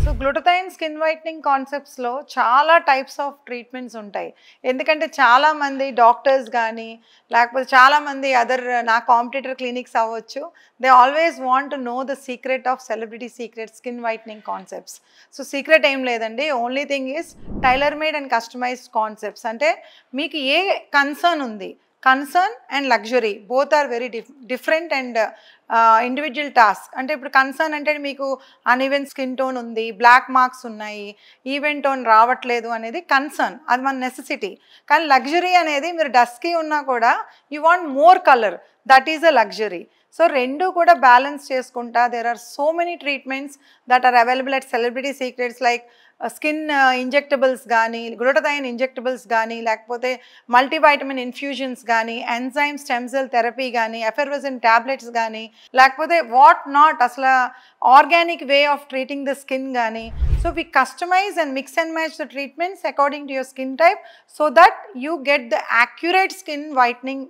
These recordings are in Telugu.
సో గ్లూటథైన్ స్కిన్ వైట్నింగ్ కాన్సెప్ట్స్లో చాలా టైప్స్ ఆఫ్ ట్రీట్మెంట్స్ ఉంటాయి. ఎందుకంటే చాలామంది డాక్టర్స్ కానీ లేకపోతే చాలామంది నా కాంపిటీటర్ క్లినిక్స్ అవ్వచ్చు, they always want to know the secret of celebrity secret skin whitening concepts. So secret ఏం లేదండి, only thing is tailor made and customized concepts. అంటే మీకు ఏ కన్సర్న్ ఉంది, concern and luxury both are very different and individual task. అంటే ఇప్పుడు కన్సర్న్ అంటే మీకు అన్ఈవెన్ స్కిన్ టోన్ ఉంది, బ్లాక్ మార్క్స్ ఉన్నాయి, ఈవెన్ టోన్ రావట్లేదు అనేది కన్సర్న్, అది మన నెసెసిటీ. కానీ లగ్జరీ అనేది మీరు డస్కీ ఉన్నా కూడా you want more colour, that is a luxury. So రెండు కూడా బ్యాలెన్స్ చేసుకుంటా there are so many treatments that are available at Celebrity Secrets, like skin injectables కానీ, గ్లూటథైన్ ఇంజెక్టబుల్స్ కానీ, లేకపోతే మల్టీవైటమిన్ ఇన్ఫ్యూజన్స్ కానీ, ఎంజైమ్ స్టెమ్ సెల్ థెరపీ కానీ, ఎఫెర్వెసెంట్ ట్యాబ్లెట్స్ కానీ, లేకపోతే వాట్ నాట్, అసలు organic way of treating the skin కానీ. So we customise and mix and match the treatments according to your skin type so that you get the accurate skin whitening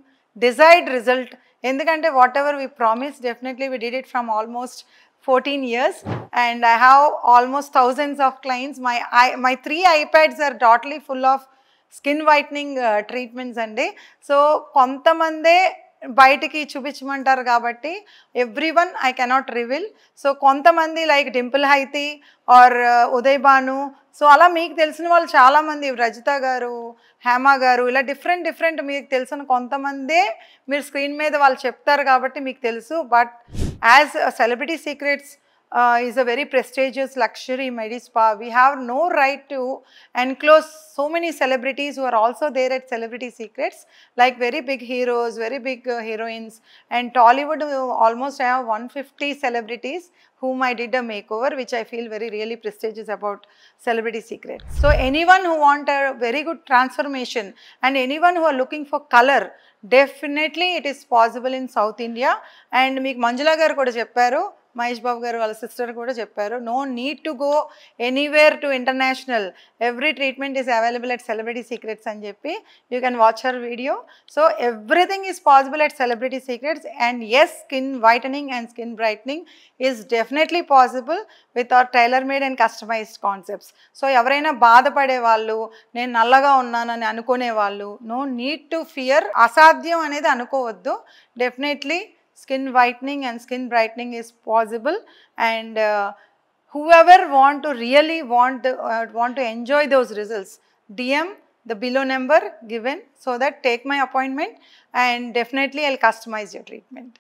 desired result. ఎందుకంటే what ever we promise, definitely we did it from almost 14 years and I have almost thousands of clients. My 3 iPads are totally full of skin whitening treatments అండి. సో కొంతమందే బయటికి చూపించమంటారు కాబట్టి everyone I cannot reveal. So కొంతమంది like Dimple Hayathi or Uday Bhanu, so అలా మీకు తెలిసిన వాళ్ళు చాలామంది, రజిత గారు, హేమ గారు, ఇలా డిఫరెంట్ మీకు తెలిసిన కొంతమందే మీరు స్క్రీన్ మీద వాళ్ళు చెప్తారు కాబట్టి మీకు తెలుసు. But as celebrity secrets is a very prestigious luxury medi spa, we have no right to enclose so many celebrities who are also there at Celebrity Secrets, like very big heroes, very big heroines, and Tollywood almost I have 150 celebrities whom I did a makeover, which I feel very really prestigious about Celebrity Secrets. So anyone who want a very good transformation and anyone who are looking for color, definitely it is possible in South India. And meek Manjula garu kuda chepparu, Mahesh Babu garu వాళ్ళ సిస్టర్ కూడా చెప్పారు, no need to go anywhere to international, every treatment is available at Celebrity Secrets అని చెప్పి you can watch her video. So everything is possible at Celebrity Secrets. And yes, skin whitening and skin brightening is definitely possible with our tailor made and customized concepts. So ఎవరైనా బాధపడే వాళ్ళు, నేను నల్లగా ఉన్నానని అనుకునే వాళ్ళు, నో నీడ్ టు ఫియర్, అసాధ్యం అనేది అనుకోవద్దు. Definitely skin whitening and skin brightening is possible. And whoever want to enjoy those results, DM the below number given so that take my appointment and definitely I'll customize your treatment.